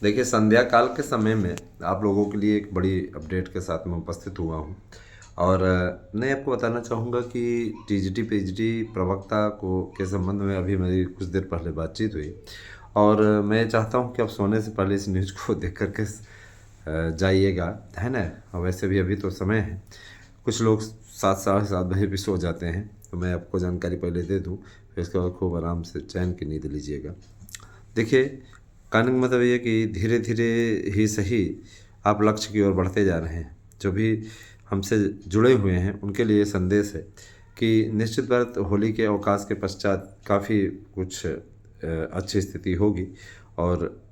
देखिए, संध्या काल के समय में आप लोगों के लिए एक बड़ी अपडेट के साथ मैं उपस्थित हुआ हूँ। और मैं आपको बताना चाहूँगा कि टीजीटी पीजीटी प्रवक्ता को के संबंध में अभी मेरी कुछ देर पहले बातचीत हुई। और मैं चाहता हूँ कि आप सोने से पहले इस न्यूज़ को देख कर के जाइएगा, है ना। और वैसे भी अभी तो समय है, कुछ लोग 7 साढ़े 7 बजे भी सो जाते हैं, तो मैं आपको जानकारी पहले दे दूँ, फिर इसके बाद खूब आराम से चैन की नींद लीजिएगा। देखिए, कहने का मतलब ये है कि धीरे धीरे ही सही आप लक्ष्य की ओर बढ़ते जा रहे हैं। जो भी हमसे जुड़े हुए हैं उनके लिए संदेश है कि निश्चित बात होली के अवकाश के पश्चात काफ़ी कुछ अच्छी स्थिति होगी। और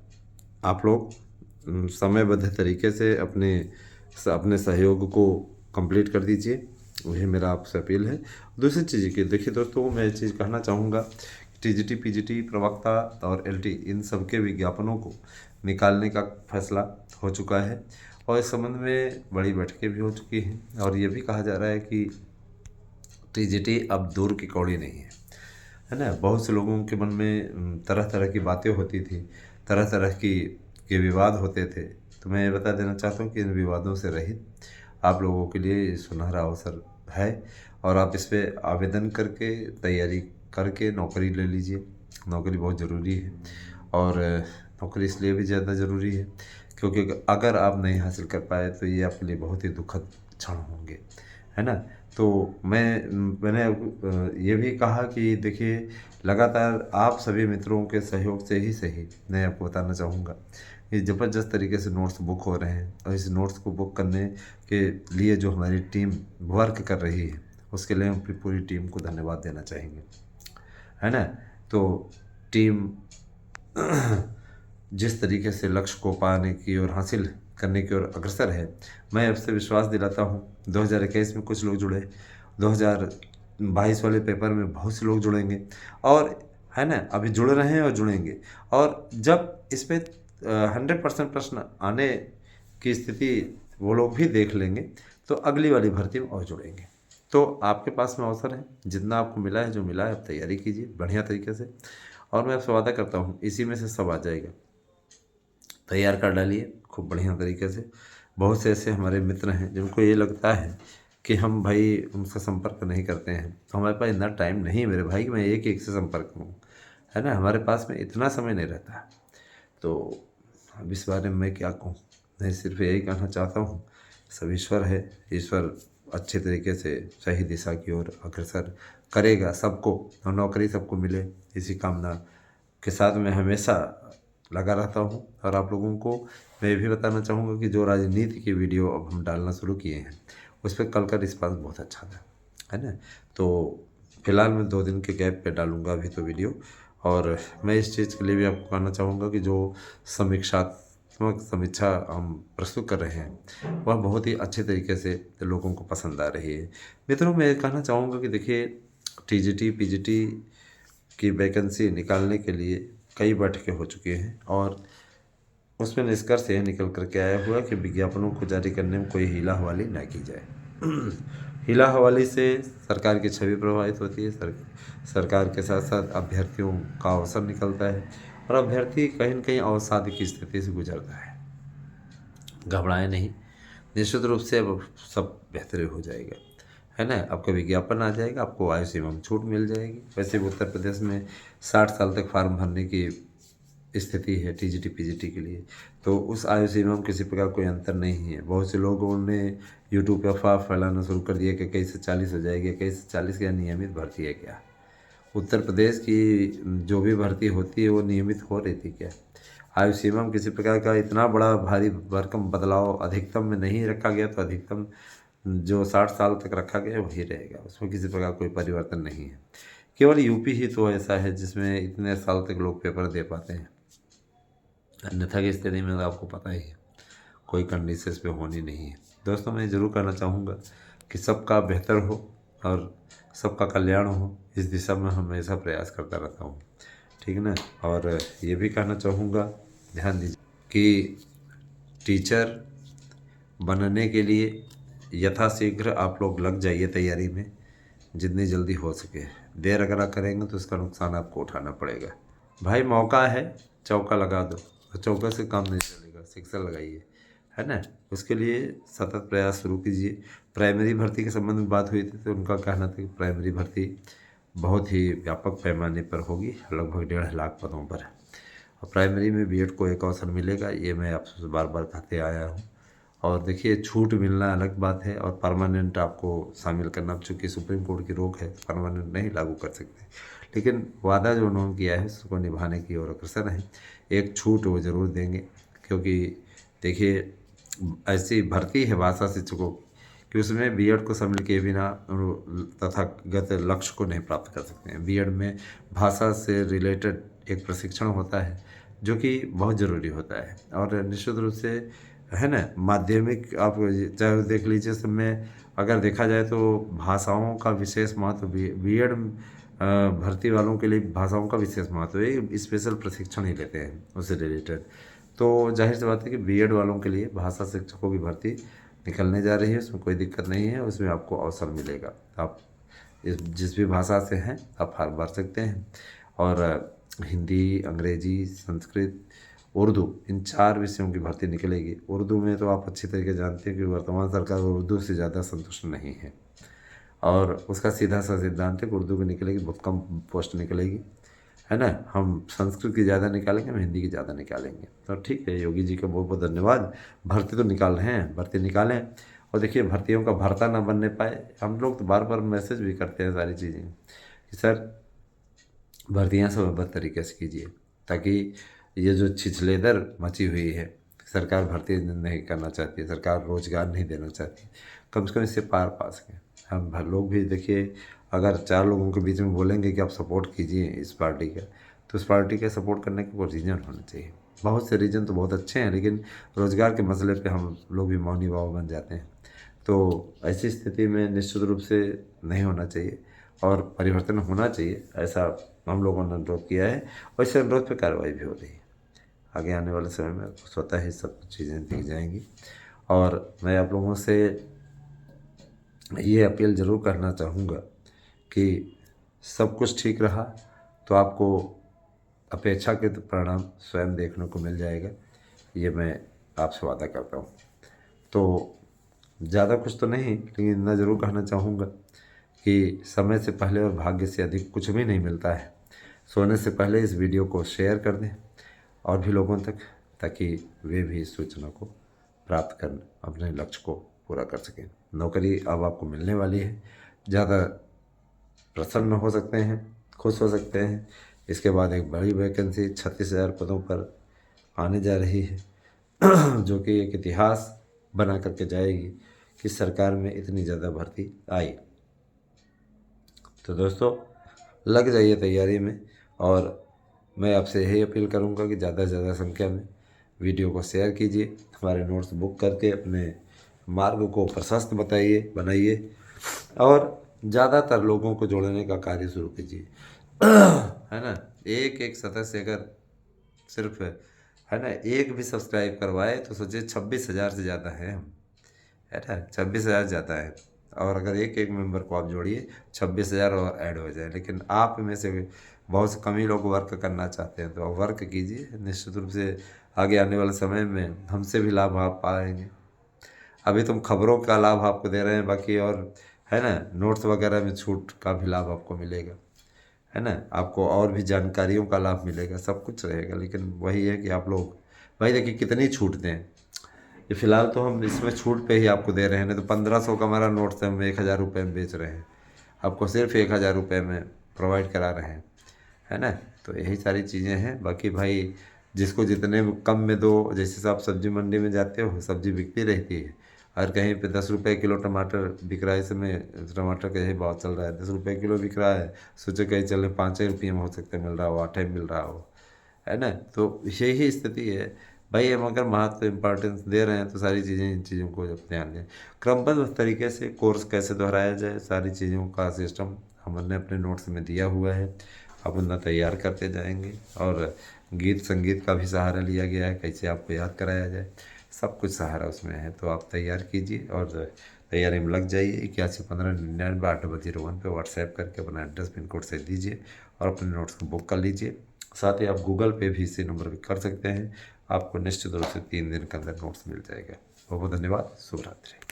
आप लोग समयबद्ध तरीके से अपने सहयोग को कंप्लीट कर दीजिए, वही मेरा आपसे अपील है। दूसरी चीज़ कि देखिए दोस्तों, मैं ये चीज़ कहना चाहूँगा, टीजीटी पीजीटी प्रवक्ता और एलटी इन सब के विज्ञापनों को निकालने का फैसला हो चुका है। और इस संबंध में बड़ी बैठकें भी हो चुकी हैं, और ये भी कहा जा रहा है कि टीजीटी अब दूर की कौड़ी नहीं है ना। बहुत से लोगों के मन में तरह तरह की बातें होती थी, तरह तरह की के विवाद होते थे। तो मैं ये बता देना चाहता हूँ कि इन विवादों से रहित आप लोगों के लिए सुनहरा अवसर है, और आप इस पे आवेदन करके तैयारी करके नौकरी ले लीजिए। नौकरी बहुत ज़रूरी है, और नौकरी इसलिए भी ज़्यादा ज़रूरी है क्योंकि अगर आप नहीं हासिल कर पाए तो ये आपके लिए बहुत ही दुखद क्षण होंगे, है ना। तो मैंने ये भी कहा कि देखिए, लगातार आप सभी मित्रों के सहयोग से ही सही मैं आपको बताना चाहूँगा कि ज़बरदस्त तरीके से नोट्स बुक हो रहे हैं। और इस नोट्स को बुक करने के लिए जो हमारी टीम वर्क कर रही है, उसके लिए हम अपनी पूरी टीम को धन्यवाद देना चाहेंगे, है ना। तो टीम जिस तरीके से लक्ष्य को पाने की और हासिल करने की ओर अग्रसर है, मैं आपसे विश्वास दिलाता हूँ 2021 में कुछ लोग जुड़े, 2022 वाले पेपर में बहुत से लोग जुड़ेंगे, और है ना, अभी जुड़ रहे हैं और जुड़ेंगे। और जब इस पे 100% प्रश्न आने की स्थिति वो लोग भी देख लेंगे, तो अगली वाली भर्ती में और जुड़ेंगे। तो आपके पास में अवसर है, जितना आपको मिला है, जो मिला है, आप तैयारी कीजिए बढ़िया तरीके से। और मैं आपसे वादा करता हूँ इसी में से सब आ जाएगा। तैयार कर डालिए खूब बढ़िया तरीके से। बहुत से ऐसे हमारे मित्र हैं जिनको ये लगता है कि हम भाई उनसे संपर्क नहीं करते हैं, तो हमारे पास इतना टाइम नहीं है मेरे भाई कि मैं एक एक से संपर्क करूँ, है ना। हमारे पास में इतना समय नहीं रहता है। तो अब इस बारे में मैं क्या कहूँ, मैं सिर्फ यही कहना चाहता हूँ, सब ईश्वर है, ईश्वर अच्छे तरीके से सही दिशा की ओर अग्रसर करेगा सबको, और नौकरी सबको मिले, इसी कामना के साथ मैं हमेशा लगा रहता हूँ। और आप लोगों को मैं ये भी बताना चाहूँगा कि जो राजनीति की वीडियो अब हम डालना शुरू किए हैं, उस पर कल का रिस्पांस बहुत अच्छा था, है ना। तो फिलहाल मैं 2 दिन के गैप पे डालूँगा अभी तो वीडियो। और मैं इस चीज़ के लिए भी आपको कहना चाहूँगा कि जो समीक्षा हम प्रस्तुत कर रहे हैं, वह बहुत ही अच्छे तरीके से लोगों को पसंद आ रही है। मित्रों, मैं कहना चाहूँगा कि देखिए, टीजीटी पीजीटी की वैकेंसी निकालने के लिए कई बैठकें हो चुकी हैं, और उसमें निष्कर्ष यह निकल कर के आया हुआ कि विज्ञापनों को जारी करने में कोई हीला हवाली न की जाए। हीला हवाली से सरकार की छवि प्रभावित होती है, सरकार के साथ साथ अभ्यर्थियों का अवसर निकलता है, और अभ्यर्थी कहीं न कहीं अवसाद की स्थिति से गुजरता है। घबराएं नहीं, निश्चित रूप से अब सब बेहतर हो जाएगा, है ना। आपका विज्ञापन आ जाएगा, आपको आयु सीमा में छूट मिल जाएगी। वैसे भी उत्तर प्रदेश में 60 साल तक फार्म भरने की स्थिति है टीजीटी पीजीटी के लिए, तो उस आयु सीमा में किसी प्रकार कोई अंतर नहीं है। बहुत से लोगों ने यूट्यूब पर अफवाह फैलाना शुरू कर दिया कि 21 से 40 हो जाएगी, 21 से 40 क्या नियमित भर्ती है क्या। उत्तर प्रदेश की जो भी भर्ती होती है वो नियमित हो रही थी क्या। आयु सीमा में किसी प्रकार का इतना बड़ा भारी भरकम बदलाव अधिकतम में नहीं रखा गया, तो अधिकतम जो 60 साल तक रखा गया है वही रहेगा, उसमें किसी प्रकार कोई परिवर्तन नहीं है। केवल यूपी ही तो ऐसा है जिसमें इतने साल तक लोग पेपर दे पाते हैं, अन्यथा की स्थिति में तो आपको पता ही है, कोई कंडीशन इस पे होनी नहीं है। दोस्तों, मैं ज़रूर कहना चाहूँगा कि सबका बेहतर हो और सबका कल्याण हो, इस दिशा में हमेशा प्रयास करता रहता हूँ, ठीक है ना। और ये भी कहना चाहूँगा, ध्यान दीजिए कि टीचर बनने के लिए यथाशीघ्र आप लोग लग जाइए तैयारी में, जितनी जल्दी हो सके। देर अगर आप करेंगे तो इसका नुकसान आपको उठाना पड़ेगा। भाई, मौका है, चौका लगा दो, और चौका से काम नहीं चलेगा, सिक्सर लगाइए, है ना। उसके लिए सतत प्रयास शुरू कीजिए। प्राइमरी भर्ती के संबंध में बात हुई थी तो उनका कहना था कि प्राइमरी भर्ती बहुत ही व्यापक पैमाने पर होगी, लगभग 1.5 लाख पदों पर। और प्राइमरी में बीएड को एक अवसर मिलेगा, ये मैं आपसे बार बार कहते आया हूँ। और देखिए, छूट मिलना अलग बात है और परमानेंट आपको शामिल करना, चूँकि सुप्रीम कोर्ट की रोक है, परमानेंट नहीं लागू कर सकते, लेकिन वादा जो उन्होंने किया है उसको निभाने की ओर अग्रसर हैं। एक छूट वो ज़रूर देंगे, क्योंकि देखिए ऐसी भर्ती है भाषा शिक्षकों की कि उसमें बीएड को शामिल किए बिना तथागत लक्ष्य को नहीं प्राप्त कर सकते हैं। बीएड में भाषा से रिलेटेड एक प्रशिक्षण होता है जो कि बहुत ज़रूरी होता है, और निश्चित रूप से, है ना, माध्यमिक आप चाहे देख लीजिए, सब में अगर देखा जाए तो भाषाओं का विशेष महत्व, बीएड भर्ती वालों के लिए भाषाओं का विशेष महत्व है, स्पेशल प्रशिक्षण ही लेते हैं उससे रिलेटेड। तो जाहिर सी बात है कि बीएड वालों के लिए भाषा शिक्षकों की भर्ती निकलने जा रही है, उसमें कोई दिक्कत नहीं है, उसमें आपको अवसर मिलेगा। आप जिस भी भाषा से हैं आप फॉर्म भर सकते हैं। और हिंदी, अंग्रेजी, संस्कृत, उर्दू, इन 4 विषयों की भर्ती निकलेगी। उर्दू में तो आप अच्छी तरीके जानते हैं कि वर्तमान सरकार उर्दू से ज़्यादा संतुष्ट नहीं है, और उसका सीधा सा सिद्धांत है कि उर्दू की निकलेगी, बहुत कम पोस्ट निकलेगी, है ना। हम संस्कृत की ज़्यादा निकालेंगे, हम हिंदी की ज़्यादा निकालेंगे। तो ठीक है, योगी जी का बहुत बहुत धन्यवाद। भर्ती तो निकाल रहे हैं, भर्ती निकालें। और देखिए, भर्तियों का भर्ता ना बनने पाए, हम लोग तो बार बार मैसेज भी करते हैं सारी चीज़ें कि सर भर्तियाँ समयबद्ध तरीके से कीजिए, ताकि ये जो छिछलेदर मची हुई है, सरकार भर्ती नहीं करना चाहती है, सरकार रोजगार नहीं देना चाहती, कम से कम इससे पार पा सकें। हम भर लोग भी देखिए, अगर 4 लोगों के बीच में बोलेंगे कि आप सपोर्ट कीजिए इस पार्टी का, तो उस पार्टी का सपोर्ट करने का कोई रीज़न होना चाहिए। बहुत से रीज़न तो बहुत अच्छे हैं, लेकिन रोज़गार के मसले पे हम लोग भी मौनी बाबा बन जाते हैं। तो ऐसी स्थिति में निश्चित रूप से नहीं होना चाहिए और परिवर्तन होना चाहिए, ऐसा हम लोगों ने अनुरोध किया है और इस अनुरोध पर कार्रवाई भी हो रही है। आगे आने वाले समय में स्वतः ही सब चीज़ें दी जाएंगी। और मैं आप लोगों से ये अपील ज़रूर करना चाहूँगा कि सब कुछ ठीक रहा तो आपको अपेक्षा के परिणाम स्वयं देखने को मिल जाएगा, ये मैं आपसे वादा करता हूँ। तो ज़्यादा कुछ तो नहीं, लेकिन इतना ज़रूर कहना चाहूँगा कि समय से पहले और भाग्य से अधिक कुछ भी नहीं मिलता है। सोने से पहले इस वीडियो को शेयर कर दें और भी लोगों तक, ताकि वे भी इस सूचना को प्राप्त कर अपने लक्ष्य को पूरा कर सकें। नौकरी अब आपको मिलने वाली है, ज़्यादा प्रसन्न हो सकते हैं, खुश हो सकते हैं। इसके बाद एक बड़ी वैकेंसी 36,000 पदों पर आने जा रही है जो कि एक इतिहास बना करके जाएगी कि सरकार में इतनी ज़्यादा भर्ती आई। तो दोस्तों, लग जाइए तैयारी में, और मैं आपसे यही अपील करूंगा कि ज़्यादा से ज़्यादा संख्या में वीडियो को शेयर कीजिए, हमारे नोट्स बुक करके अपने मार्ग को प्रशस्त बनाइए और ज़्यादातर लोगों को जोड़ने का कार्य शुरू कीजिए। है ना, एक एक सदस्य अगर सिर्फ, है ना, एक भी सब्सक्राइब करवाए तो सोचिए 26,000 से ज़्यादा है हम, है ना, 26,000 ज़्यादा है। और अगर एक एक मेंबर को आप जोड़िए, 26,000 और ऐड हो जाए। लेकिन आप में से बहुत से कम ही लोग वर्क करना चाहते हैं, तो आप वर्क कीजिए। निश्चित रूप से आगे आने वाले समय में हमसे भी लाभ आप पाएंगे। अभी तुम खबरों का लाभ आपको दे रहे हैं, बाकी और, है ना, नोट्स वगैरह में छूट का भी लाभ आपको मिलेगा, है ना, आपको और भी जानकारियों का लाभ मिलेगा, सब कुछ रहेगा। लेकिन वही है कि आप लोग, भाई देखिए, कितनी छूट दें। ये फ़िलहाल तो हम इसमें छूट पे ही आपको दे रहे हैं, नहीं तो 1500 का हमारा नोट्स हम 1,000 रुपये में बेच रहे हैं, आपको सिर्फ 1,000 रुपये में प्रोवाइड करा रहे हैं, है ना। तो यही सारी चीज़ें हैं। बाकी भाई, जिसको जितने कम में दो, जैसे आप सब्जी मंडी में जाते हो, सब्जी बिकती रहती है, और कहीं पे 10 रुपये किलो टमाटर बिक रहा है। इस समय टमाटर का यही भाव चल रहा है, 10 रुपये किलो बिक रहा है। सोचो कहीं चले 5 रुपये में हो सकता है मिल रहा हो, 8 में मिल रहा हो, है ना। तो यही स्थिति है भाई। हम अगर महत्व इम्पोर्टेंस दे रहे हैं तो सारी चीज़ें, इन चीज़ों को जब ध्यान दें, क्रमबद्ध तरीके से कोर्स कैसे दोहराया जाए, सारी चीज़ों का सिस्टम हमने अपने नोट्स में दिया हुआ है। आप उतना तैयार करते जाएंगे, और गीत संगीत का भी सहारा लिया गया है, कैसे आपको याद कराया जाए, सब कुछ सहारा उसमें है। तो आप तैयार कीजिए और तैयारी में लग जाइए। 811599 पे व्हाट्सएप करके अपना एड्रेस पिन कोड से दीजिए और अपने नोट्स को बुक कर लीजिए। साथ ही आप गूगल पे भी इसी नंबर पर कर सकते हैं। आपको निश्चित रूप से 3 दिन के अंदर नोट्स मिल जाएगा। बहुत बहुत धन्यवाद। शुभ रात्रि।